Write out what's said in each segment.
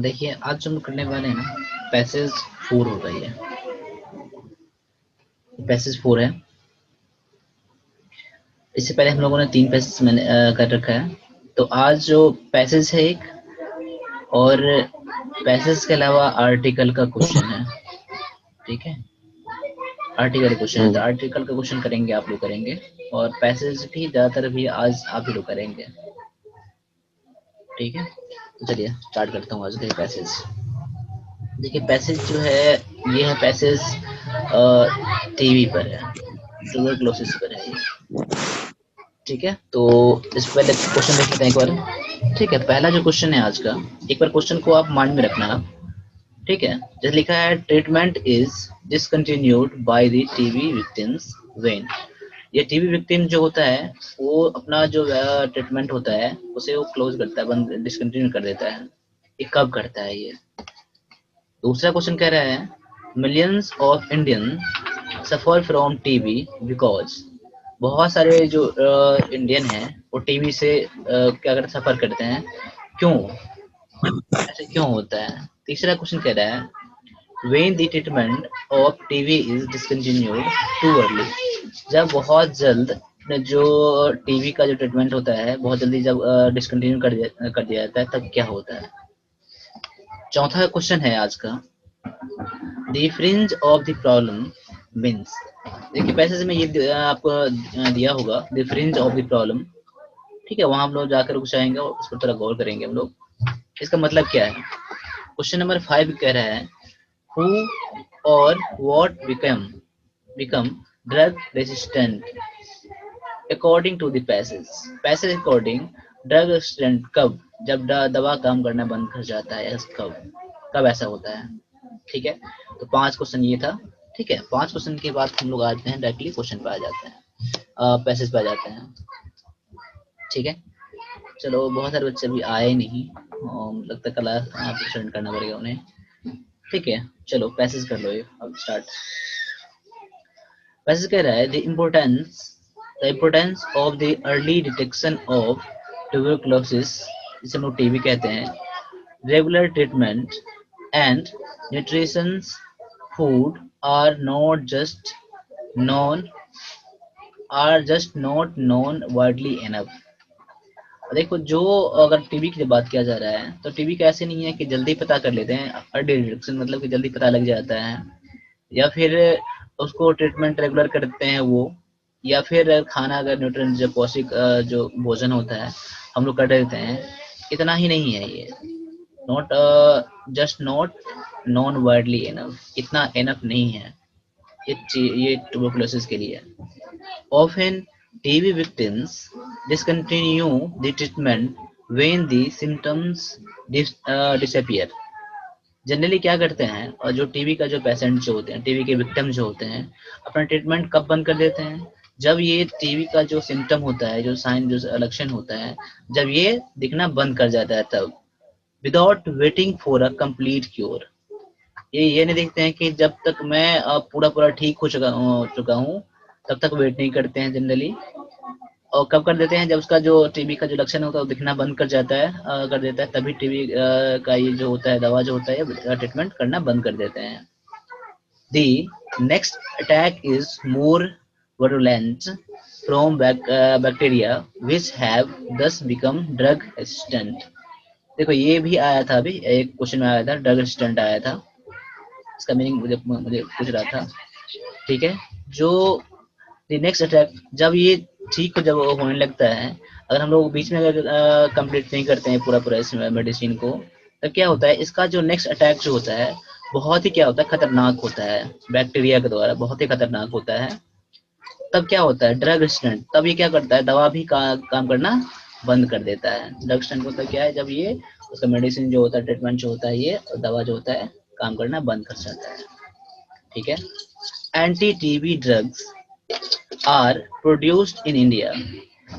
देखिए आज जो हम करने वाले हैं ना, पैसेज 4 हो रही है। पैसेज 4 है। इससे पहले हम लोगों ने 3 पैसेज मैंने कर रखा है। तो आज जो पैसेज है एक, और पैसेज के अलावा आर्टिकल का क्वेश्चन है। ठीक है, आर्टिकल क्वेश्चन है, तो आर्टिकल का क्वेश्चन करेंगे, आप लोग करेंगे, और पैसेज भी ज्यादातर भी आज आप ही लोग करेंगे। ठीक है, तो चलिए स्टार्ट करता हूँ आज के पैसेज। देखिए पैसेज जो है, ये है पैसेज टीवी पर है, ट्यूबरक्लोसिस पर है ये। ठीक है, तो इस पहले क्वेश्चन देख लेते हैं एक बार। ठीक है, पहला जो क्वेश्चन है आज का, एक बार क्वेश्चन को आप माइंड में रखना आप। ठीक है, जैसे लिखा है, treatment is discontinued by the TB victims when. ये टीबी विक्टिम जो होता है, वो अपना जो ट्रीटमेंट होता है उसे वो क्लोज करता है, बंद, डिसकंटिन्यू कर देता है। ये कब करता है ये? दूसरा क्वेश्चन कह रहा है, millions of Indian suffer from TB because. बहुत सारे जो इंडियन हैं वो टीबी से क्या करते, सफर करते हैं, क्यों, ऐसे क्यों होता है? तीसरा क्वेश्चन कह रहा है, when the treatment of TB is discontinued too early। जब बहुत जल्द जो टीबी का जो ट्रीटमेंट होता है बहुत जल्दी जब डिसकंटिन्यू कर दिया जाता है, तब क्या होता है? चौथा क्वेश्चन है आज का, the fringe of the problem means. देखिए पैसेज में ये आपको दिया होगा, the fringe of the problem. ठीक है, वहां हम लोग जाकर रुक जाएंगे और उस पर थोड़ा गौर करेंगे हम लोग, इसका मतलब क्या है। क्वेश्चन नंबर 5 कह रहा है, who or what become drug resistant according to the passage according drug resistant कब, जब दवा काम करना बंद कर जाता है, कब ऐसा होता है? ठीक है, तो 5 क्वेश्चन ये था। ठीक है, 5 क्वेश्चन के बाद हम लोग आते हैं डायरेक्टली क्वेश्चन पे आ जाते हैं, पैसेज पे आ जाते हैं। ठीक है, चलो बहुत सारे बच्चे अभी आए नहीं, लगता है क्लास प्रेजेंट करना पड़ेगा उन्हें। ठीक है, चलो पैसेज कर लो ये, अब स्टार्ट। पैसेज कह रहा है, the importance of the early detection of tuberculosis, जिसे हम लोग टीबी कहते हैं, regular treatment and nutrition food are non just not known widely enough. देखो, जो अगर टीबी की जब बात किया जा रहा है, तो टीबी का ऐसे नहीं है कि जल्दी पता कर लेते हैं, अर्ली डिटेक्शन मतलब कि जल्दी पता लग जाता है, या फिर उसको ट्रीटमेंट रेगुलर करते हैं वो, या फिर खाना अगर न्यूट्रिएंट जो पौष्टिक जो भोजन होता है हम लोग कर देते हैं, इतना ही नहीं है ये। Not just not non widely enough, इतना एनफ नहीं है ये ट्यूबरकुलोसिस के लिए। Often TB victims discontinue the treatment when the symptoms disappear. Generally क्या करते हैं, और जो टीबी का जो पेशेंट जो होते हैं, टीबी के विक्टिम जो होते हैं, अपना ट्रीटमेंट कब बंद कर देते हैं? जब ये टीबी का जो सिम्टम होता है, जो साइन जो लक्षण होता है, जब ये दिखना बंद कर जाता है तब, without waiting for a complete cure. ये नहीं देखते हैं कि जब तक मैं पूरा पूरा ठीक हो चुका हूँ, तब तक वेट नहीं करते हैं जनरली। और कब कर देते हैं? जब उसका जो टीबी का जो लक्षण होता है वो दिखना बंद कर जाता है, कर देता है, तभी टीबी का ये जो होता है, दवा जो होता है, ट्रीटमेंट करना बंद कर देते हैं। The next attack is more virulent from bacteria which have thus become drug resistant। देखो ये भी आया था, अभी एक क्वेश्चन में आया था, ड्रग रेसिस्टेंट आया था, इसका मीनिंग मुझे पूछ रहा था। ठीक है, जो द नेक्स्ट अटैक, जब ये ठीक जब होने लगता है, अगर हम लोग बीच में अगर कंप्लीट नहीं करते हैं पूरा पूरा इस मेडिसिन को, तब क्या होता है, इसका जो नेक्स्ट अटैक जो होता है बहुत ही क्या होता है, खतरनाक होता है, बैक्टीरिया के द्वारा बहुत ही खतरनाक होता है। तब क्या होता है, ड्रग रेसिस्टेंट, तब ये क्या करता है, दवा भी काम करना बंद कर देता है। ड्रग रेसिस्टेंट होता क्या है, जब ये उसका मेडिसिन जो होता है, ट्रीटमेंट जो होता है, ये दवा जो होता है काम करना बंद कर जाता है। ठीक है, anti TB drugs are produced in India.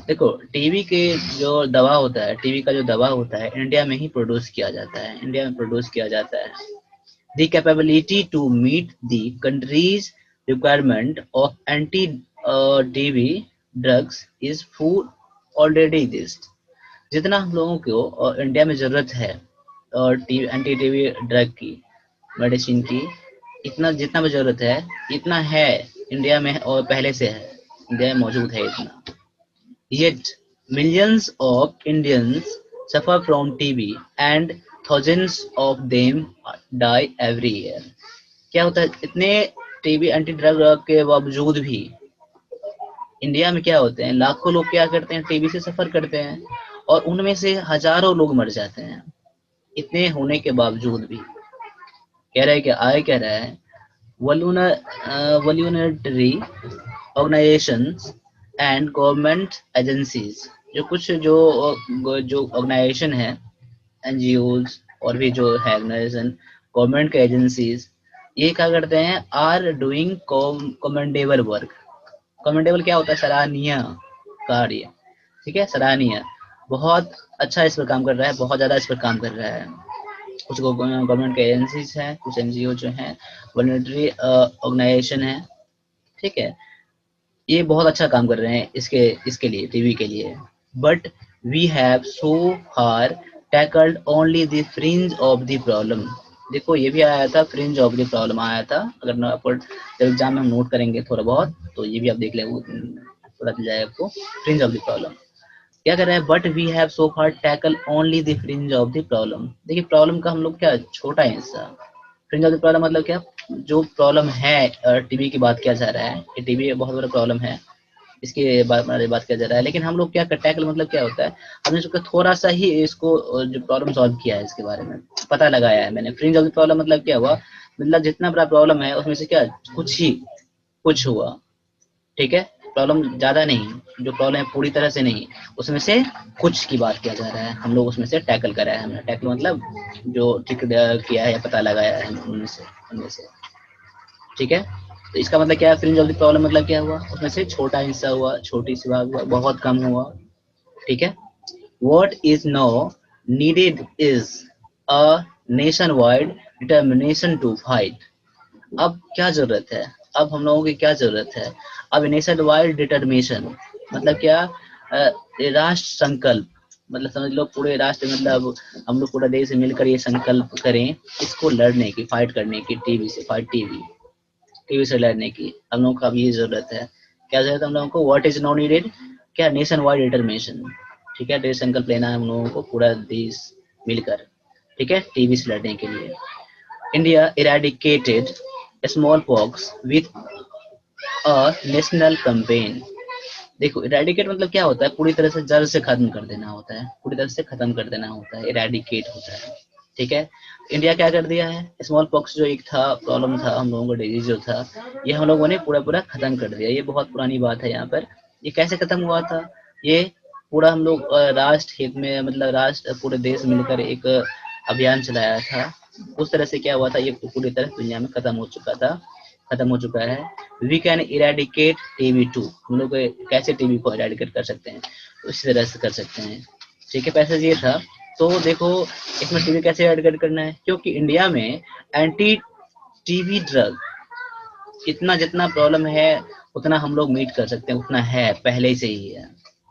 देखो टीबी के जो दवा होता है, टीबी का जो दवा होता है, इंडिया में ही प्रोड्यूस किया जाता है, इंडिया में प्रोड्यूस किया जाता है। The capability to meet the country's requirement of anti TB drugs is full already exist. जितना हम लोगों को इंडिया में जरूरत है और एंटी टीबी ड्रग की, मेडिसिन की इतना जितना भी जरूरत है इतना है इंडिया में, और पहले से है, इंडिया में मौजूद है इतना। Yet millions of Indians suffer from TB and thousands of them die every year। क्या होता है, इतने टीबी एंटी ड्रग के बावजूद भी इंडिया में क्या होते हैं, लाखों लोग क्या करते हैं, टीबी से सफर करते हैं, और उनमें से हजारों लोग मर जाते हैं। इतने होने के बावजूद भी कह रहा है कि आए कह रहा है वॉल्यूनटरी ऑर्गेनाइजेशंस एंड गवर्नमेंट एजेंसीज, जो कुछ जो ऑर्गेनाइजेशन है, एनजीओज और भी जो है ऑर्गेनाइजेशन, गवर्नमेंट के एजेंसीज, ये क्या करते हैं, are doing commendable work. Commendable क्या होता है, सराहनीय कार्य, ठीक है, सराहनीय, बहुत अच्छा इस पर काम कर रहा है, बहुत ज्यादा इस पर काम कर रहा है। कुछ गवर्नमेंट के एजेंसीज हैं, कुछ एनजीओ जो हैं, वॉलंटरी ऑर्गेनाइजेशन है, ठीक है, ये बहुत अच्छा काम कर रहे हैं इसके लिए, टीवी के लिए। But we have so far tackled only the fringe of the problem. देखो ये भी आया था, फ्रिंज ऑफ द प्रॉब्लम आया था, अगर जब एग्जाम में हम नोट करेंगे थोड़ा बहुत तो ये भी आप देख लेंगे, पता चल जाएगा आपको, फ्रिंज ऑफ द प्रॉब्लम क्या कर रहे हैं, but we have so far tackle only the fringe of the problem. देखिए प्रॉब्लम का हम लोग क्या, छोटा हिस्सा, फ्रिंज ऑफ द प्रॉब्लम मतलब क्या, जो प्रॉब्लम है टीबी की बात किया जा रहा है, ये टीबी बहुत बड़ा प्रॉब्लम है, इसकी बात किया जा रहा है, लेकिन हम लोग क्या टैकल मतलब क्या होता है, हमने इसको थोड़ा सा ही इसको जो प्रॉब्लम सॉल्व किया है, इसके बारे में पता लगाया है मैंने। फ्रिंज ऑफ द प्रॉब्लम मतलब क्या हुआ, मतलब जितना बड़ा प्रॉब्लम है उसमें से क्या कुछ हुआ, ठीक है, प्रॉब्लम ज्यादा नहीं, जो प्रॉब्लम है पूरी तरह से नहीं, उसमें से कुछ की बात किया जा रहा है, हम लोग उसमें से टैकल करा है हमने। टैकल मतलब जो ठीक किया है या पता लगाया है उनमें से, ठीक है। तो इसका मतलब क्या है, फ्रिंज ऑफ द प्रॉब्लम मतलब क्या हुआ, उसमें से छोटा हिस्सा हुआ, छोटी सी बात हुआ, बहुत कम हुआ, ठीक है। What is now needed is a nation wide determination to fight. अब क्या जरूरत है, अब हम लोगों की क्या जरूरत है, अब नेशन वाइड डिटर्मिनेशन मतलब क्या, राष्ट्र संकल्प, मतलब समझ लो पूरे राष्ट्र, मतलब हम लोग पूरा देश मिलकर ये संकल्प करें इसको लड़ने की, फाइट करने की, टीवी से लड़ने की हम लोगों को अब ये जरूरत है। क्या जरूरत है हम लोगों को, व्हाट इज नाउ नीडेड, क्या, नेशन वाइड डिटर्मिनेशन, ठीक है, संकल्प लेना है हम लोगों को पूरा देश मिलकर, ठीक है, टीबी से लड़ने के लिए। India eradicated small pox with a national campaign. देखो इरेडिकेट मतलब क्या होता है, पूरी तरह से जड़ से खत्म कर देना होता है, पूरी तरह से खत्म कर देना होता है, इरेडिकेट होता है, ठीक है। इंडिया क्या कर दिया है, स्मॉल पॉक्स जो एक था, प्रॉब्लम था हम लोगों का, डिजीज जो था, ये हम लोगों ने पूरा खत्म कर दिया। ये बहुत पुरानी बात है यहाँ पर। ये कैसे खत्म हुआ था, ये पूरा हम लोग राष्ट्र हित में, मतलब राष्ट्र पूरे देश मिलकर एक अभियान चलाया था, उस तरह से क्या हुआ था, ये पूरी तरह दुनिया में खत्म हो चुका है। We can eradicate TB to, हम लोग कैसे टीबी को इरेडिकेट कर सकते हैं, तो इसी तरह से कर सकते हैं, ठीक है। पैसेज ये था। तो देखो इसमें टीबी कैसे इरेडिकेट करना है, क्योंकि इंडिया में एंटी टीबी ड्रग इतना जितना प्रॉब्लम है उतना हम लोग मीट कर सकते हैं, उतना है पहले से ही है,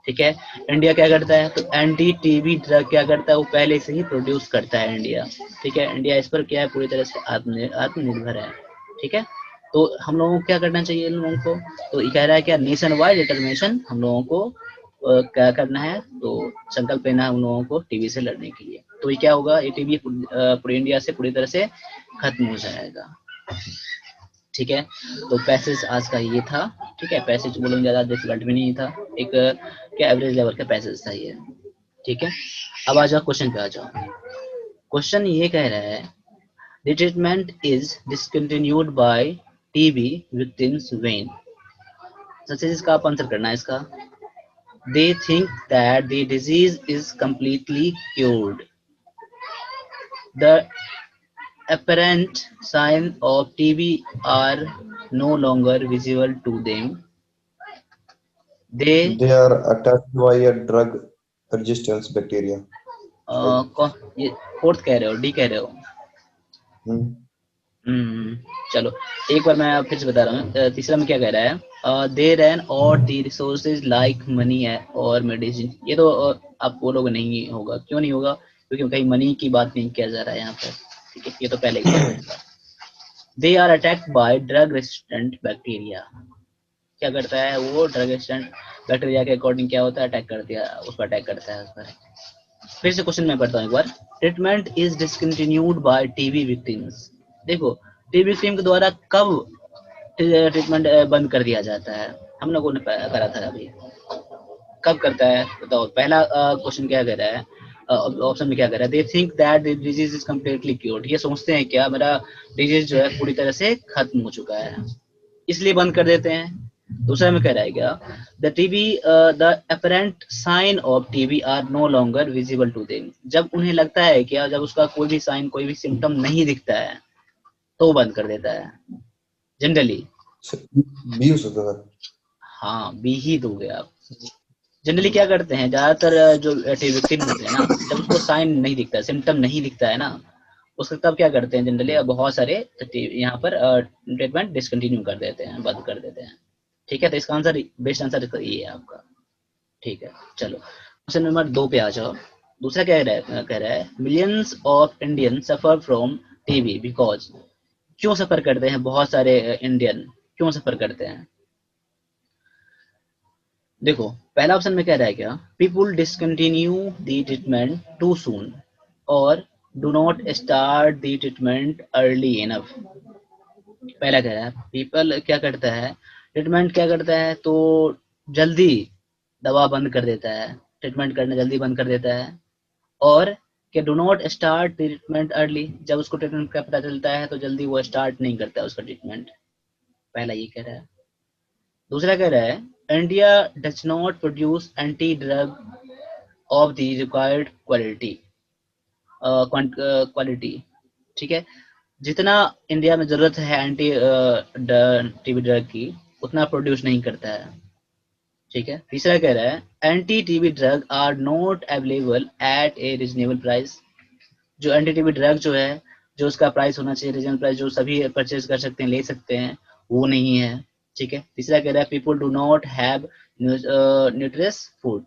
ठीक है। इंडिया क्या करता है, तो एंटी टीबी ड्रग क्या करता है, वो पहले से ही प्रोड्यूस करता है इंडिया, ठीक है। इंडिया इस पर क्या है, पूरी तरह से आत्मनिर्भर है, ठीक है। तो हम लोगों को क्या करना चाहिए इन लोगों को, तो ये कह रहा है क्या, नेशन वाइड डिटर्मिनेशन हम लोगों को क्या करना है, तो संकल्प लेना है हम लोगों को टीबी से लड़ने के लिए। तो ये क्या होगा, ये टीबी पूरी इंडिया से पूरी तरह से खत्म हो जाएगा, ठीक है। तो पैसेज आज का ये था, ठीक है। पैसेज बोलेंगे ज्यादा डिफिकल्ट भी नहीं था, एक क्या एवरेज लेवल का पैसेज था ये, ठीक है। अब आ जाओ क्वेश्चन पे, आ जाओ। क्वेश्चन ये कह रहा है, the treatment is discontinued by TB victims when. सबसे इसका आप आंसर करना है इसका। They think that the disease is completely cured, the apparent signs of TB are no longer visible to them. They They are attacked by a drug resistance bacteria. ये fourth कह रहे हो, डी कह रहे हो। Hmm. हम्म, चलो एक बार मैं फिर से बता रहा हूँ। तीसरा में क्या कह रहा है, दे रैन और दी रिसोर्सेज लाइक मनी है और मेडिसिन। ये तो आप बोलोगे नहीं होगा, क्यों नहीं होगा, क्योंकि कहीं मनी की बात नहीं किया जा रहा है यहाँ पर, ठीक है, ये तो पहले की बात है। They are attacked by drug resistant bacteria. क्या करता है वो, ड्रग रेसिस्टेंट बैक्टीरिया के अकॉर्डिंग क्या होता है, अटैक कर दिया, उस पर अटैक करता है उस पर। फिर से क्वेश्चन मैं पढ़ता हूँ एक बार। Treatment is discontinued by TB victims. देखो टीबी विक्टिम के द्वारा कब ट्रीटमेंट बंद कर दिया जाता है, हम लोगों ने करा था अभी, कब करता है बताओ। पहला क्वेश्चन क्या कह रहा है, ऑप्शन में क्या कह रहा है, दे think that the disease is completely cured. ये सोचते हैं क्या मेरा डिजीज जो है पूरी तरह से खत्म हो चुका है, इसलिए बंद कर देते हैं। दूसरा में कह रहा है क्या, the TB the apparent sign of TB are no longer visible to them. जब उन्हें लगता है क्या, जब उसका कोई भी साइन कोई भी सिम्टम नहीं दिखता है तो बंद कर देता है जनरली। बी हो सकता है। हाँ बी ही दोगे आप। जनरली क्या करते हैं ज्यादातर जो विक्टिम होते हैं ना, जब उसको साइन नहीं दिखता है, सिम्टम नहीं दिखता है ना, उसके तब क्या करते हैं जनरली बहुत सारे यहाँ पर ट्रीटमेंट डिसकंटिन्यू कर देते हैं, बंद कर देते हैं। ठीक है, तो इसका आंसर बेस्ट आंसर ये है आपका। ठीक है, चलो क्वेश्चन नंबर 2 पे आ जाओ। दूसरा क्या कह रहा है millions of Indian suffer from TB because. क्यों सफर करते हैं बहुत सारे इंडियन, क्यों सफर करते हैं। देखो पहला ऑप्शन में कह रहा है क्या, people discontinue the treatment too soon और do not start the treatment early enough. पहला कह रहा है पीपल क्या करता है, ट्रीटमेंट क्या करता है तो जल्दी दवा बंद कर देता है, ट्रीटमेंट करना जल्दी बंद कर देता है, और कि do not start treatment early, जब उसको ट्रीटमेंट का पता चलता है तो जल्दी वो स्टार्ट नहीं करता है उसका ट्रीटमेंट। पहला ये कह रहा है। दूसरा कह रहा है India does not produce anti drug of the required quality. ठीक है, जितना इंडिया में जरूरत है एंटी टीबी ड्रग की उतना प्रोड्यूस नहीं करता है। ठीक है, तीसरा कह रहा है anti TB drug are not available at a reasonable price. जो एंटी टीबी ड्रग जो है, जो उसका प्राइस होना चाहिए रीजनेबल प्राइस, जो सभी परचेज कर सकते हैं ले सकते हैं, वो नहीं है। ठीक है, तीसरा कह रहा है people do not have nutritious food.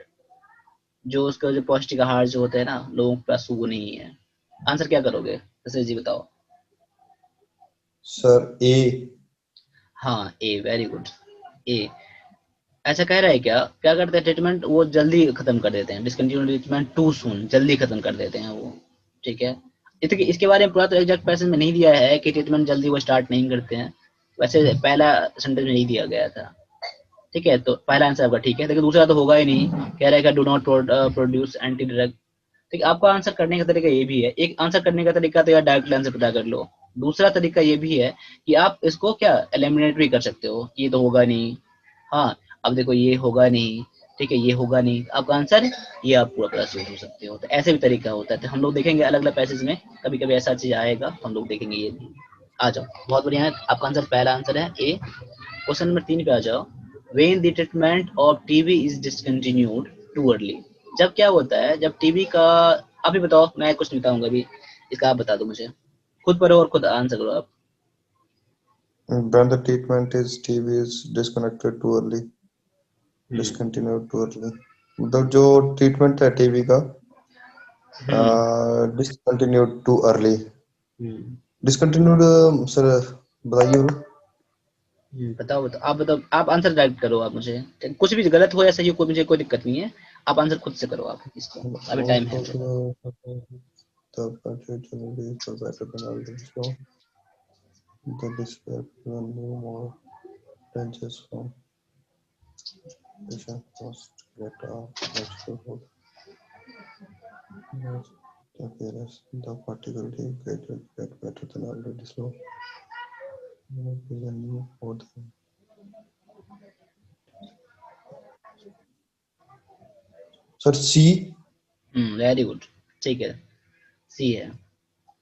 जो उसका जो पौष्टिक आहार जो होता है ना लोगों के पास वो नहीं है। आंसर क्या करोगे जैसे जी बताओ। सर ए। हाँ ए, वेरी गुड ए। ऐसा कह रहा है क्या, क्या करते हैं ट्रीटमेंट वो जल्दी खत्म कर देते हैं, डिसकंटिन्यू ट्रीटमेंट टू सून, जल्दी खत्म कर देते हैं वो। ठीक है, इसके बारे में पूरा तो एग्जैक्ट पैसेज में नहीं दिया है कि ट्रीटमेंट जल्दी वो स्टार्ट नहीं करते हैं, वैसे पहला सेंटेंस में नहीं दिया गया था। ठीक है, तो पहला आंसर आपका ठीक है, लेकिन दूसरा तो होगा ही नहीं, कह रहा है do not produce anti drug. ठीक है, आपका आंसर करने का तरीका ये भी है, एक आंसर करने का तरीका तो यार डायरेक्ट आंसर पता कर लो। दूसरा तरीका ये भी है कि आप इसको क्या एलिमिनेट भी कर सकते हो, ये तो होगा नहीं, हाँ अब देखो ये होगा नहीं, ठीक है ये होगा नहीं, आपका आंसर ये आप पूरा पूरा सोच हो सकते हो। तो ऐसे भी तरीका होता है, तो हम लोग देखेंगे अलग अलग पैसेज में, कभी कभी ऐसा चीज आएगा तो हम लोग देखेंगे ये भी। आ जाओ, बहुत बढ़िया है, आपका आंसर पहला आंसर है ए। क्वेश्चन नंबर 3 पे आ जाओ। When the treatment of TB is discontinued too early. जब क्या होता है, जब टीबी का, आप ही बताओ, मैं कुछ नहीं बताऊंगा अभी, इसका आप बता दो मुझे, खुद पढ़ो और खुद आंसर करो आप। When the treatment is TB is disconnected too early, discontinued too early. मतलब जो ट्रीटमेंट है टीबी का discontinued too early. Discontinued sir बताइए ब्रो। बताओ बताओ, आप बताओ, आप आंसर डायरेक्ट करो आप मुझे, कुछ भी गलत हो या सही हो कोई मुझे कोई दिक्कत नहीं है, आप आंसर खुद से करो आप इसको, अभी टाइम है। The budget generally for better penalty, so the despair will no more than just from patient must get a natural food. Yes, the virus, the particularly get better than already slow. Is a new for them. Sir, C. Very good, ठीक है, सी है,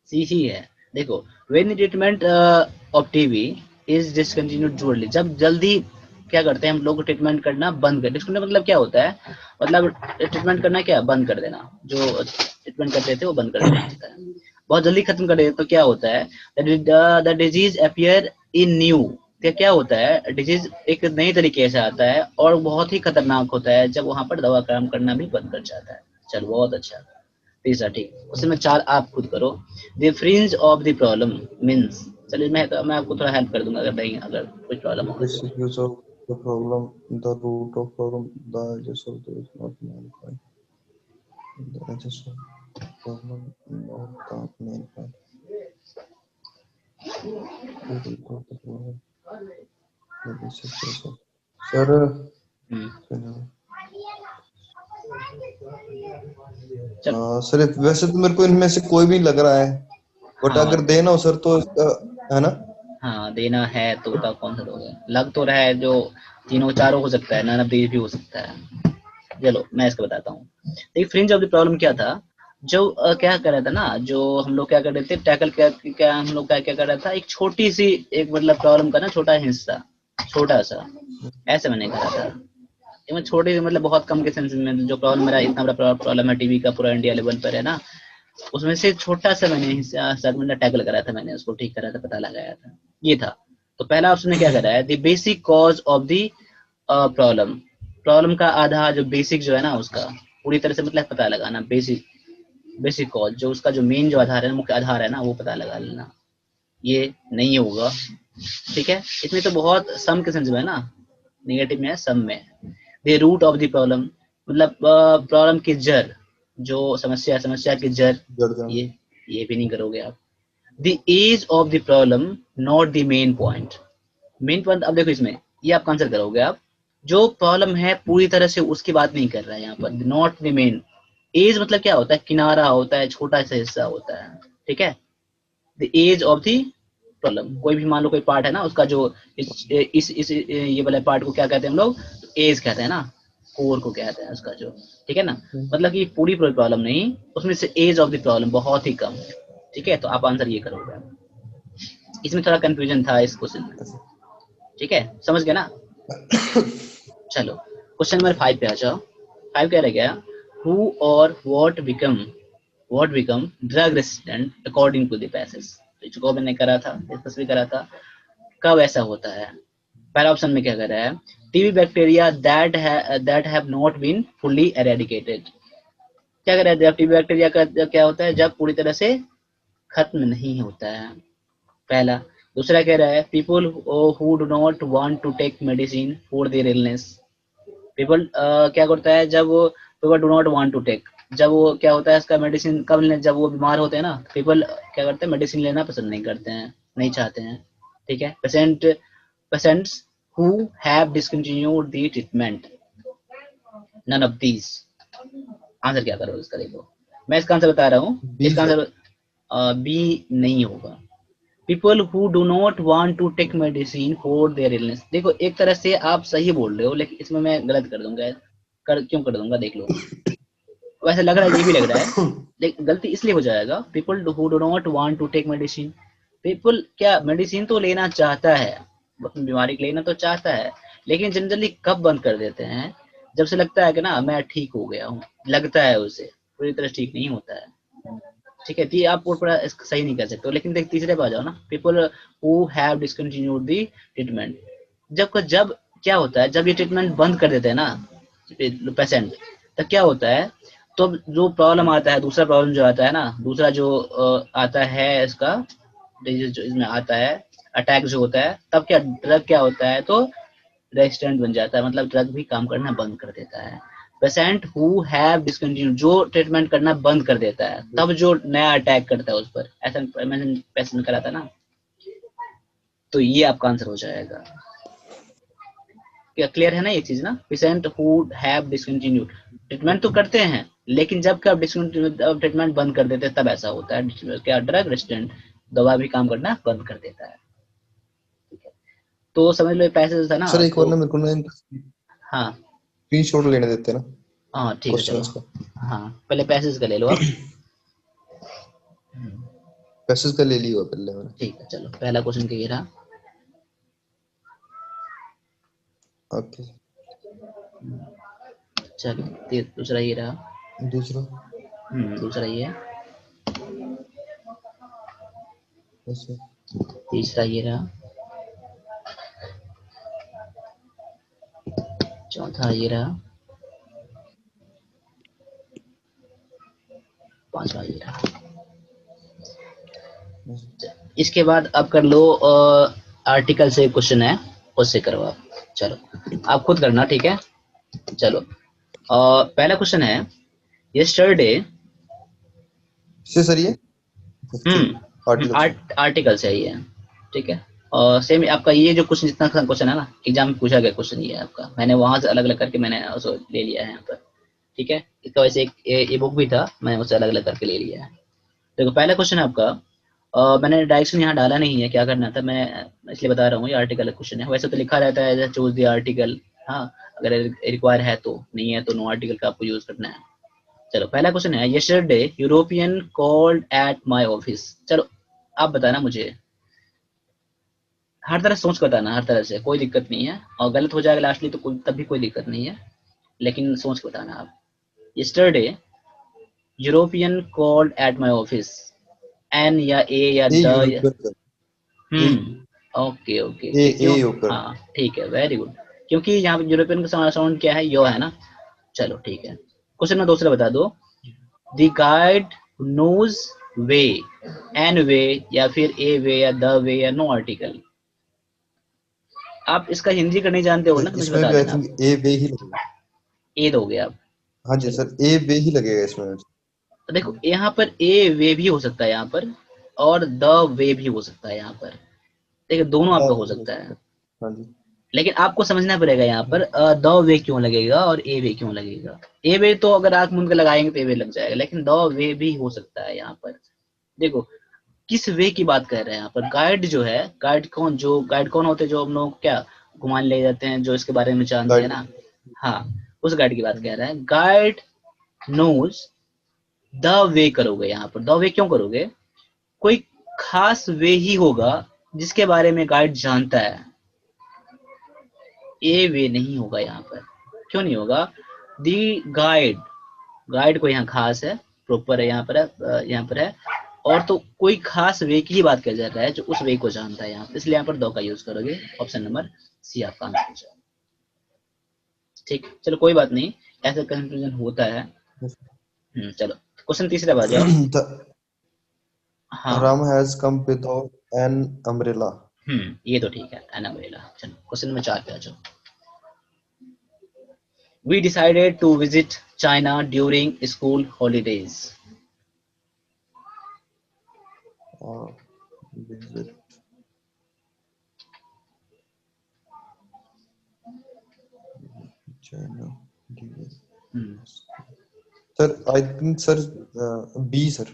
सी ही है। देखो when treatment of TB is discontinued जल्दी, जब जल्दी क्या करते हैं हम लोग ट्रीटमेंट करना बंद कर, डिसकंटिन्यू मतलब क्या होता है, मतलब ट्रीटमेंट करना क्या बंद कर देना, जो ट्रीटमेंट करते थे वो बंद कर देना होता है, बहुत जल्दी खत्म कर देते तो क्या होता है, the disease appear in new. क्या होता है, डिजीज एक नई तरीके से आता है और बहुत ही खतरनाक होता है जब वहां पर दवा काम करना भी बंद कर जाता है। चलो बहुत अच्छा। तीसरा, ठीक। उसमें 4 आप खुद करो। The fringe of the problem means, चलिए मैं आपको थोड़ा हेल्प कर दूंगा अगर नहीं, अगर कुछ प्रॉब्लम होगा तो। Basic use of the problem, the root of problem, the edges of the is not main point. The edges of problem, not the main point. The root of the problem, the basic use of. Sir, चलो। Sir वैसे तो मेरे को इनमें से कोई भी लग रहा है, बट हाँ अगर देना हो सर तो इसका है ना। हाँ, देना है तो बताओ कौन सा दोगे। लग तो रहा है जो तीनों चारों हो सकता है, नन ऑफ दीज भी हो सकता है। चलो मैं इसको बताता हूँ। देखिए फ्रिंज ऑफ द प्रॉब्लम क्या था, जो क्या कर रहा था ना, जो हम लोग क्या कर रहे थे टैकल, क्या हम लोग क्या कर रहा था, एक छोटी सी एक मतलब प्रॉब्लम का ना छोटा हिस्सा, छोटा सा, ऐसे मैंने करा था। ये मैं छोटे मतलब बहुत कम के सेंस में, जो प्रॉब्लम मेरा इतना बड़ा प्रॉब्लम है टीवी का पूरा इंडिया लेवल पर है ना, उसमें से छोटा सा मैंने हिस्सा मतलब टैकल करा था, मैंने उसको ठीक करा था, पता लगाया था, ये था। तो पहला ऑप्शन ने क्या करा है, the basic cause of the problem, problem का आधार जो बेसिक जो है ना उसका पूरी तरह से मतलब पता लगाना, बेसिक बेसिक कॉज जो उसका जो मेन जो आधार है, मुख्य आधार है ना, वो पता लगा लेना, ये नहीं होगा। ठीक है, इसमें तो बहुत सम के सेंस में है ना, नेगेटिव में है, सम में। The root of the problem मतलब प्रॉब्लम की जड़, जो समस्या की जड़, जड़ जाना। ये भी नहीं करोगे आप। The edge of the problem not the main point, main point अब देखो इसमें, ये आप आंसर करोगे आप, जो प्रॉब्लम है पूरी तरह से उसकी बात नहीं कर रहा है यहाँ पर, नॉट द मेन। एज मतलब क्या होता है, किनारा होता है, छोटा सा हिस्सा होता है, ठीक है। The edge of the problem, कोई भी मान लो कोई पार्ट है ना उसका, जो इस ये वाले पार्ट को क्या कहते हैं हम लोग, एज कहते हैं ना, कोर को कहते हैं उसका जो, ठीक है ना। मतलब कि पूरी प्रॉब्लम नहीं, उसमें से एज ऑफ द प्रॉब्लम बहुत ही कम है, ठीक है। तो आप आंसर ये करोगे। इसमें थोड़ा कंफ्यूजन था इस क्वेश्चन में, ठीक है, समझ गया ना। चलो क्वेश्चन नंबर 5 पे आ जाओ। 5 कह रहा क्या, हु और what become drug resistant according to the passage, इसको मैंने करा था, डिस्कस भी करा था। कब ऐसा होता है, पहला ऑप्शन में क्या कर रहा है, TB bacteria that have not been fully eradicated, क्या कर रहा है, जब टीबी बैक्टीरिया का क्या होता है, जब पूरी तरह से खत्म नहीं होता है, पहला। दूसरा कह रहा है, people who do not want to take medicine for their illness, people क्या करता है, जब वो people do not want to take, जब वो क्या होता है इसका मेडिसिन कब लें, जब वो बीमार होते हैं ना, पीपल क्या करते हैं, मेडिसिन लेना पसंद नहीं करते हैं, नहीं चाहते हैं, ठीक है। Patients who have discontinued the treatment, none of these. Answer क्या करो इसका, देखो मैं इसका आंसर बता रहा हूँ, बी इसका सर। आंसर बी नहीं होगा। People who do not want to take medicine for their illness, देखो एक तरह से आप सही बोल रहे हो, लेकिन इसमें मैं गलत कर दूंगा, क्यों कर दूंगा देख लो। वैसे लग रहा है, ये भी लग रहा है, लेकिन गलती इसलिए हो जाएगा, people who do not want to take medicine, people क्या मेडिसिन तो लेना चाहता है, अपनी बीमारी के लेना तो चाहता है, लेकिन जनरली कब बंद कर देते हैं, जब से लगता है कि ना मैं ठीक हो गया हूँ, लगता है उसे, पूरी तरह ठीक नहीं होता है, ठीक है। तो ये आप पूरा सही नहीं कर सकते हो। लेकिन देख तीसरे पे आ जाओ ना, people who have discontinued the treatment, जब क्या होता है, जब ये ट्रीटमेंट बंद कर देते हैं ना पेशेंट, तब क्या होता है, तो जो प्रॉब्लम आता है, दूसरा प्रॉब्लम जो आता है ना, दूसरा जो आता है इसका डिजीज जो इसमें आता है, अटैक जो होता है, तब क्या ड्रग क्या होता है, तो रेजिस्टेंट बन जाता है, मतलब ड्रग भी काम करना बंद कर देता है। पेशेंट हु हैव डिसकंटिन्यू, जो ट्रीटमेंट करना बंद कर देता है, तब जो नया अटैक करता है उस पर, ऐसा मैंने पेशेंट करा था ना, तो ये आपका आंसर हो जाएगा। क्या क्लियर है ना ये चीज ना, patient who have discontinued, treatment तो करते हैं, लेकिन जब कब डिसकंटिन्यू ट्रीटमेंट बंद कर देते हैं, तब ऐसा होता है, क्या ड्रग रेजिस्टेंट, दवा भी काम करना बंद कर देता है, ठीक है। तो समझ लो पैसेज था ना, सर एक बार तो ना मेरे को ना हाँ स्क्रीनशॉट लेने देते हैं ना हाँ ठीक है चलो। क्वेश्चंस का। हाँ पहले पैसेज का ले लो आप। पैसेज का ले लिया पहले मैंने। ठीक है चलो, पहला क्वेश्चन का ये रहा। ओके। चलो दूसरा ये रहा। दूसरा। दूसरा ये, ऐसे। तीसरा ये रहा, चौथा ये रहा, 5 आ गया। इसके बाद अब कर लो आर्टिकल से क्वेश्चन है, उससे करो आप। चलो आप खुद करना, ठीक है। चलो पहला क्वेश्चन है, यस्टरडे। से सर ये आर्टिकल से। आर्टिकल से ही है, ठीक है। और सेम आपका ये जो क्वेश्चन, जितना क्वेश्चन है ना एग्जाम में पूछा गया क्वेश्चन, ये है आपका। मैंने वहां से अलग अलग करके मैंने उसको ले लिया है यहाँ पर, ठीक है। इसका वैसे एक ई बुक भी था, मैंने उससे अलग अलग करके ले लिया है। देखो पहला क्वेश्चन है आपका, मैंने डायरेक्शन यहाँ डाला नहीं है, क्या करना था मैं इसलिए बता रहा हूँ, ये आर्टिकल क्वेश्चन है। वैसे तो लिखा रहता है चूज द आर्टिकल, हाँ, अगर रिक्वायर है तो, नहीं है तो नो आर्टिकल का आपको यूज करना है। चलो पहला क्वेश्चन है, yesterday European called at my office. चलो आप बताना मुझे, हर तरह सोच कर बताना, हर तरह से, कोई दिक्कत नहीं है। और गलत हो जाएगा लास्टली तो कोई, तब भी कोई दिक्कत नहीं है, लेकिन सोच के बताना आप। Yesterday European called at my office, an या ए या ए द या, European sir. A okay okay a okay, a क्यों? होकर। हाँ ठीक है, वेरी गुड। क्योंकि यहाँ पे यूरोपियन का साउंड क्या है, यो है ना। चलो ठीक है, क्वेश्चन में दूसरा बता दो। The guide knows way, an way या फिर ए वे या द वे या नो आर्टिकल। आप इसका हिंदी का नहीं जानते हो ना, तो मुझे इसमें बता भी आई देना आप। थिंक ए वे ही लगेगा। ए दोगे आप? हाँ जी चलो सर, ए वे ही लगेगा इसमें। तो देखो, यहाँ पर ए वे भी हो सकता है यहाँ पर, और द वे भी हो सकता है यहाँ पर। देखो दोनों हाँ आपका हो वो हो सकता सकता है, है। हाँ जी। लेकिन आपको समझना पड़ेगा यहाँ पर द वे क्यों लगेगा और ए वे क्यों लगेगा। ए वे तो अगर आंख मूंद के लगाएंगे तो ए वे लग जाएगा, लेकिन द वे भी हो सकता है यहाँ पर। देखो किस वे की बात कर रहे हैं यहाँ पर। गाइड जो है, गाइड कौन होते हैं, जो हम लोग क्या घुमाने ले जाते हैं, जो इसके बारे में जानते हैं गाइड। ना। हाँ, उस गाइड की बात हाँ कर जी। रहे हैं। गाइड नोज द वे करोगे यहाँ पर, द वे क्यों करोगे? कोई खास वे ही होगा जिसके बारे में गाइड जानता है, ए वे नहीं होगा यहाँ पर। क्यों नहीं होगा? दी गाइड, गाइड को यहाँ खास है, प्रॉपर है, यहाँ पर है, यहाँ पर है। और तो कोई खास वे की ही बात किया जा रहा है जो उस वे को जानता है यहाँ पर, इसलिए यहाँ पर दो का यूज करोगे। ऑप्शन नंबर सी आपका आंसर हो जाएगा। ठीक, चलो कोई बात नहीं, ऐसा कंफ्यूजन होता है। चलो क्वेश्चन तीसरा आ जाओ। The हाँ, Ram has come without an umbrella. ये तो ठीक है, एनाबेला। चलो क्वेश्चन नंबर 4 पे आ जाओ। We decided to visit China during school holidays. Visit China. Hmm. Sir, I think sir, B sir.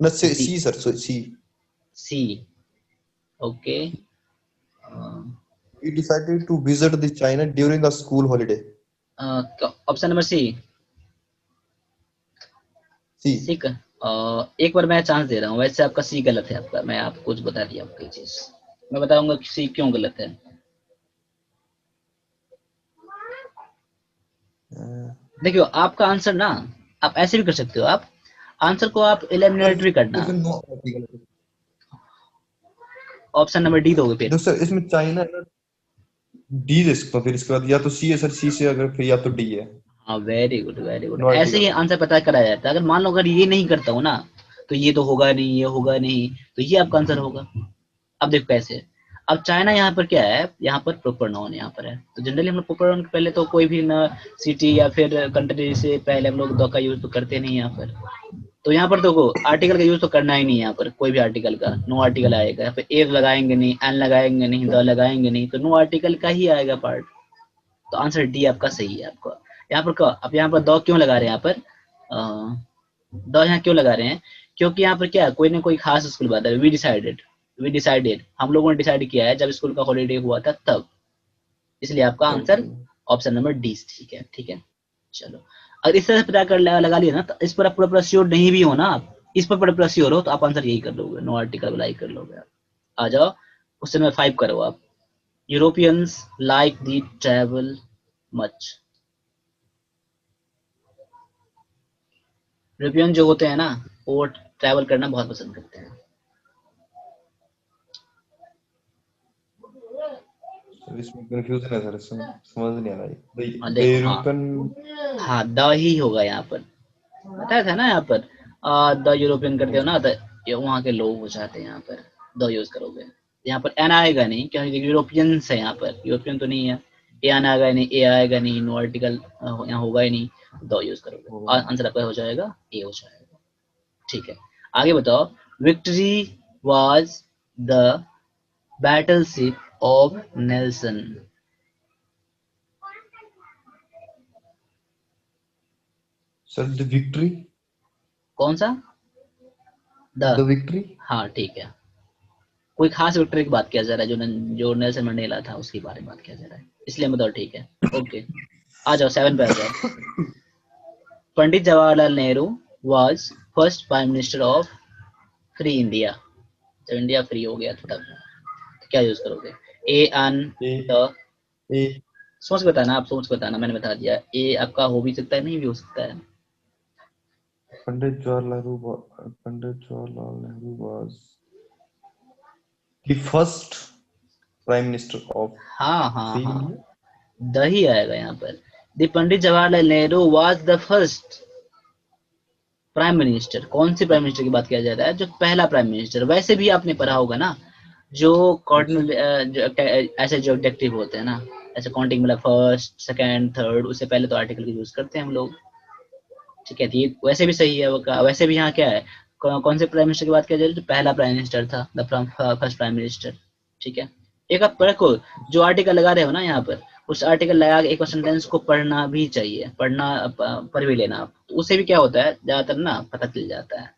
No, C B, sir. So C. C. Okay. We decided to visit the China during a school holiday. Option number C, C C. का। एक बार मैं chance दे रहा हूँ, वैसे आपका सी गलत है आपका, मैं आपको कुछ बता दिया आपकी चीज। मैं बताऊंगा कि सी क्यों गलत है। देखियो आपका आंसर ना, आप ऐसे भी कर सकते हो, आप आंसर को आप सर एलिमिनेट भी करना। इसमें no article. Option number D दोगे फिर? तो सर इसमें चाइना है ना, डी रिस्क, तो फिर इसके बाद या तो सी है सर, सी से अगर फिर या तो डी है। हाँ very good very good, no ऐसे ही आर्टिकल। आंसर पता कराया जाता है। अगर मान लो अगर ये नहीं करता हूँ ना, तो ये तो होगा नहीं, ये होगा नहीं, तो ये आपका आंसर होगा। अब देखो कैसे। अब चाइना यहाँ पर क्या है, यहाँ पर प्रॉपर नाउन यहाँ पर है, तो जनरली हम लोग प्रॉपर नाउन पहले तो कोई भी ना सिटी या फिर कंट्री से पहले हम लोग द का यूज तो करते नहीं यहाँ पर। तो यहाँ पर तो आर्टिकल का यूज तो करना ही नहीं है यहाँ पर, कोई भी आर्टिकल का नो आर्टिकल आएगा यहाँ पे। ए लगाएंगे नहीं, एन लगाएंगे नहीं, द लगाएंगे नहीं, तो नो आर्टिकल का ही आएगा पार्ट। तो आंसर डी आपका सही है आपका। यहाँ पर क्या, अब यहाँ पर द क्यों लगा रहे हैं यहाँ पर, द यहाँ क्यों लगा रहे हैं? क्योंकि यहाँ पर क्या है, कोई ना कोई खास स्कूल बात है। वी डिसाइडेड, हम लोगों ने डिसाइड किया है जब स्कूल का हॉलीडे हुआ था तब, इसलिए आपका आंसर ऑप्शन नंबर डी ठीक है, ठीक है। चलो अगर इस तरह से पता कर लगा लिया ना, तो इस पर आप पूरा पूरा श्योर नहीं भी हो ना, आप इस पर पूरा पूरा श्योर हो, तो आप आंसर यही कर लोगे, नो आर्टिकल वाला ही कर लोगे आप। आ जाओ क्वेश्चन नंबर 5 करो आप। Europeans like the travel much. European जो होते हैं ना, वो ट्रैवल करना बहुत पसंद करते हैं। सर इसमें कंफ्यूजन है सर, समझ नहीं आ रहा है। और द देखो हाँ, यूरोपियन। हाँ द ही होगा यहाँ पर, बताया था ना यहाँ पर। द यूरोपियन करते हो ना, द वहाँ के लोग हो जाते हैं यहाँ पर, द यूज करोगे। यहाँ पर एन आएगा नहीं क्योंकि यूरोपियंस है, यहाँ पर यूरोपियन तो नहीं है। ए आएगा नहीं, ए आएगा नहीं, नो आर्टिकल यहाँ होगा ही नहीं, द यूज करोगे। आंसर आपका हो जाएगा ए हो जाएगा। ठीक है, आगे बताओ। Victory was the battleship of Nelson. Sir the victory. कौन सा? The, the victory. हाँ ठीक है। कोई खास विक्ट्री की बात किया जा रहा है, जो नेल्सन मंडेला था उसके बारे में बात किया जा रहा है, इसलिए बताओ। ठीक है, ओके। आ जाओ 7 पे आ जाओ। Pandit Jawaharlal Nehru was first prime minister of free India. जब इंडिया फ्री हो गया था तब तो क्या यूज करोगे? ए अन, ए द। ए सोच के बताना, आप सोच के बताना, मैंने बता दिया। ए आपका हो भी सकता है, नहीं भी हो सकता है। Pandit Jawaharlal Nehru was the first prime minister of हाँ हाँ फ्री हाँ, इंडिया। द ही आएगा यहाँ पर। The Pandit Jawaharlal Nehru was the first prime minister. कौन सी प्राइम मिनिस्टर की बात किया जा रहा है? जो पहला प्राइम मिनिस्टर। वैसे भी आपने पढ़ा होगा ना, जो अच्छा। कॉर्डिनल ऐसे जो ऑब्जेक्टिव होते हैं ना, ऐसे काउंटिंग मतलब फर्स्ट सेकंड थर्ड, उससे पहले तो आर्टिकल की यूज करते हैं हम लोग। ठीक है, तो ये वैसे भी सही है। वैसे भी यहाँ क्या है, कौन से प्राइम मिनिस्टर की बात किया जा रही है? जो पहला प्राइम मिनिस्टर था, द फर्स्ट प्राइम मिनिस्टर। ठीक है, एक आप पढ़ो, जो आर्टिकल लगा रहे हो ना यहाँ पर, उस आर्टिकल लगा के एक सेंटेंस को पढ़ना भी चाहिए, पढ़ भी लेना आप, तो उससे भी क्या होता है, ज्यादातर ना पता चल जाता है।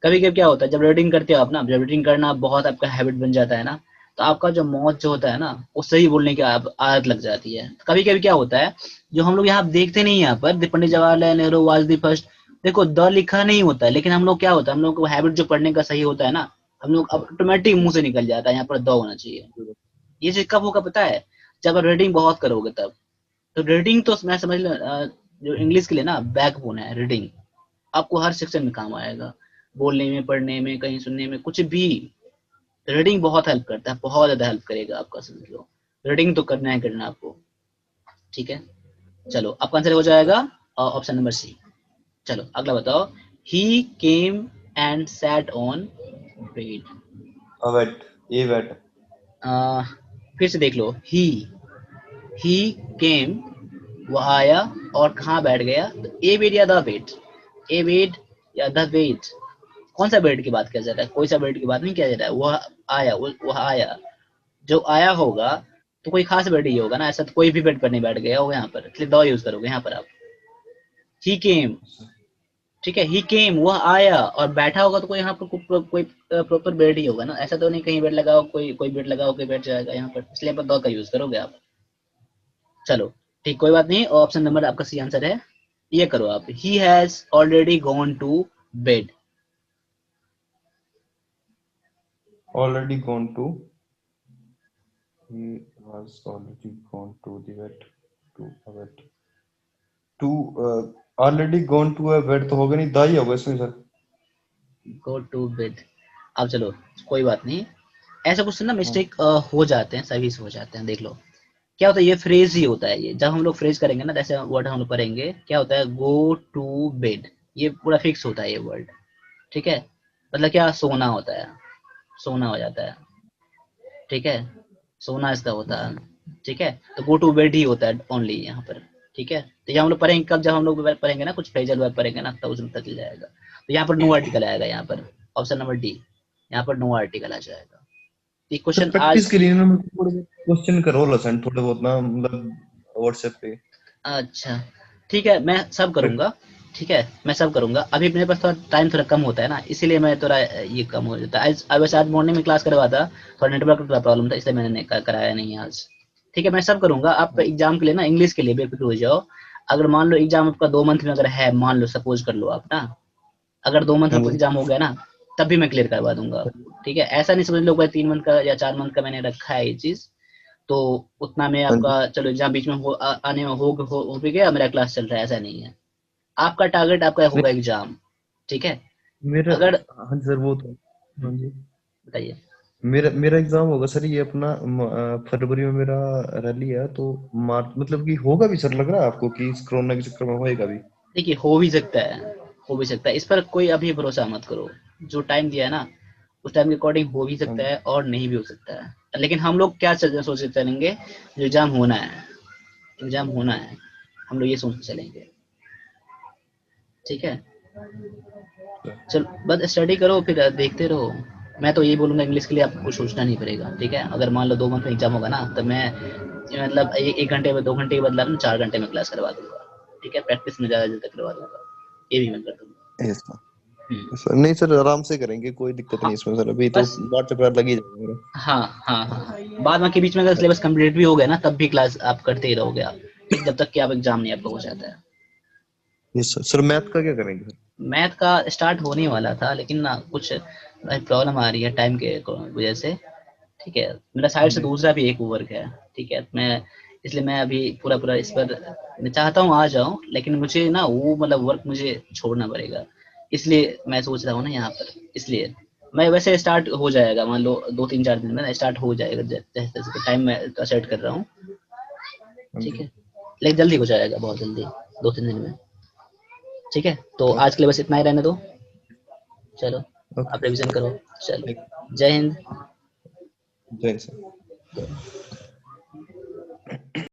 कभी कभी क्या होता है, जब रीडिंग करते हो आप ना, जब रीडिंग करना बहुत आपका हैबिट बन जाता है ना, तो आपका जो मौत जो होता है ना, वो सही बोलने की आदत लग जाती है। कभी कभी क्या होता है, जो हम लोग यहाँ देखते नहीं, यहाँ पर Pandit Jawaharlal Nehru was the first, देखो द लिखा नहीं होता है, लेकिन हम लोग क्या होता है, हम लोग को हैबिट जो पढ़ने का सही होता है ना, हम लोग ऑटोमेटिक मुंह से निकल जाता है यहाँ पर द होना चाहिए। ये चीज कब होगा पता है? जब आप रीडिंग बहुत करोगे तब। तो रीडिंग तो मैं समझ लो जो इंग्लिश के लिए ना बैकबोन है रीडिंग। आपको हर सेक्शन में काम आएगा, बोलने में, पढ़ने में, कहीं सुनने में, कुछ भी। रीडिंग बहुत हेल्प करता है, बहुत ज्यादा हेल्प करेगा आपका, समझ लो। रीडिंग तो करना है करना आपको। ठीक है, चलो आपका आंसर हो जाएगा ऑप्शन नंबर सी। चलो अगला बताओ। He came and sat on bed. Await a wait. फिर से देख लो। ही केम, वो आया और कहाँ बैठ गया? तो ए बेड या द बेड? ए बेड या द बेड? कौन सा बेड की बात किया जा रहा है? कोई सा बेड की बात नहीं किया जा रहा है। वह आया, वह आया, जो आया होगा तो कोई खास बेड ही होगा ना, ऐसा तो कोई भी बेड पर नहीं बैठ गया होगा यहाँ पर, इसलिए द यूज करोगे यहाँ पर आप। ही केम, ठीक है, ही केम, वह आया, और बैठा होगा तो कोई यहाँ पर कोई प्रॉपर बेड ही होगा ना, ऐसा तो नहीं कहीं बेड लगाओ, कोई कोई बेड लगाओ, कोई बैठ जाएगा यहाँ पर, इसलिए आप द का यूज करोगे आप। चलो ठीक, कोई बात नहीं। ऑप्शन नंबर आपका सी आंसर है। ये करो आप, he has already gone to bed. Already gone to. he was already gone to the vet to a vet to already gone to a vet तो होगा नहीं, दा ही होगा इसमें सर। Go to bed. अब चलो, कोई बात नहीं, ऐसा कुछ ना हाँ। मिस्टेक हो जाते हैं, सभी से हो जाते हैं। देख लो क्या होता है, ये फ्रेज ही होता है। ये जब हम लोग फ्रेज करेंगे ना, जैसे वर्ड हम लोग पढ़ेंगे, क्या होता है, गो टू बेड, ये पूरा फिक्स होता है ये वर्ड। ठीक है, मतलब क्या, सोना होता है, सोना हो जाता है। ठीक है, सोना इसका होता है। ठीक है, तो गो टू बेड ही होता है ओनली यहाँ पर। ठीक है, तो ये हम लोग पढ़ेंगे कब, जब हम लोग पढ़ेंगे ना कुछ फ्रेजल वर्ब पढ़ेंगे ना, तब उसमें पता चल जाएगा। तो यहाँ पर नो आर्टिकल आएगा, यहाँ पर ऑप्शन नंबर डी, यहाँ पर नो आर्टिकल आ जाएगा। ये सर क्वेश्चन प्रैक्टिस आज, के लिए ना मुझे थोड़े बहुत क्वेश्चन करो लसन थोड़े बहुत ना, मतलब व्हाट्सएप पे। अच्छा ठीक है, मैं सब करूंगा। ठीक है, मैं सब करूंगा। अभी मेरे पास थोड़ा टाइम थोड़ा कम होता है ना, इसीलिए मैं थोड़ा ये कम हो जाता है। आज वैसे आज मॉर्निंग में क्लास करवा था, थोड़ा नेटवर्क का प्रॉब्लम था, इसलिए मैंने कराया नहीं आज। ठीक है, मैं सब करूंगा। आप एग्जाम के लिए ना, इंग्लिश के लिए बेफिक्र हो जाओ। अगर मान लो एग्जाम आपका 2 मंथ में अगर है, मान लो सपोज कर लो आप ना, अगर 2 मंथ हाँ में जी। एग्जाम हो गया ना, तब भी मैं क्लियर करवा दूंगा। ठीक है, ऐसा नहीं समझ लो कोई 3 मंथ का या 4 मंथ का मैंने रखा है ये चीज, तो उतना में हाँ जी। आपका चलो एग्जाम बीच में आने में हो भी गया, मेरा क्लास चल रहा है, ऐसा नहीं है। आपका टारगेट आपका होगा नहीं एग्जाम। ठीक है, मेरा, अगर, हाँ जी सर वो तो, हाँ जी। बताइए। मेरा मेरा एग्जाम होगा सर ये अपना फरवरी में मेरा रैली है, तो मार्च मतलब कि होगा भी सर, लग रहा है आपको कि इस कोरोना के चक्कर में होएगा भी? देखिए, हो भी सकता है, हो भी सकता है, इस पर कोई अभी भरोसा मत करो। जो टाइम दिया है ना, उस टाइम के अकॉर्डिंग हो भी हाँ सकता जी। है और नहीं भी हो सकता है। लेकिन हम लोग क्या सोच के चलेंगे, जो एग्जाम होना है, एग्जाम होना है, हम लोग ये सोच के चलेंगे। ठीक है, सर। चल बस स्टडी करो, फिर देखते रहो। मैं तो यही बोलूंगा, इंग्लिश के लिए आपको कुछ सोचना नहीं पड़ेगा। ठीक है, अगर मान लो 2 मंथ में एग्जाम होगा ना, तो मैं मतलब 1 घंटे में 2 घंटे के बदला में 4 घंटे में क्लास करवा दूंगा। ठीक है, प्रैक्टिस में ज़्यादा देर तक करवा दूंगा, ये भी मैं कर दूंगा। Yes sir. हम्म, सर नहीं सर, आराम से करेंगे, कोई दिक्कत हाँ नहीं इसमें सर, अभी तो बस, बात चक्कर लग ही जाएगा मेरा। हाँ हाँ हाँ हाँ। बाद में के बीच में अगर सिलेबस कंप्लीट भी हो गया ना, तब भी क्लास आप करते ही रहोगे आप। ठीक, जब तक कि आप एग्जाम नहीं आपका हो जाता है। Yes sir. सर मैथ का क्या करेंगे सर? मैथ का स्टार्ट होने वाला था, लेकिन ना कुछ प्रॉब्लम आ रही है टाइम के वजह से। ठीक है, मेरा हाँ साइड से जी। दूसरा भी एक वर्क है। ठीक है, मैं इसलिए मैं अभी पूरा पूरा इस पर मैं चाहता हूँ आ जाऊँ, लेकिन मुझे ना वो मतलब वर्क मुझे छोड़ना पड़ेगा। इसलिए मैं सोच रहा हूँ ना यहाँ पर, इसलिए मैं वैसे स्टार्ट हो जाएगा, मान लो 2 3 4 दिन में स्टार्ट हो जाएगा, जैसे जैसे टाइम मैं सेट कर रहा हूँ। हाँ ठीक जी। है, लेकिन जल्दी हो जाएगा, बहुत जल्दी, 2 3 दिन में। ठीक है, तो आज ओके। के लिए बस इतना ही रहने दो। चलो, ओके आप रिविजन करो। चलो, थैंक जय हिंद। जय सर।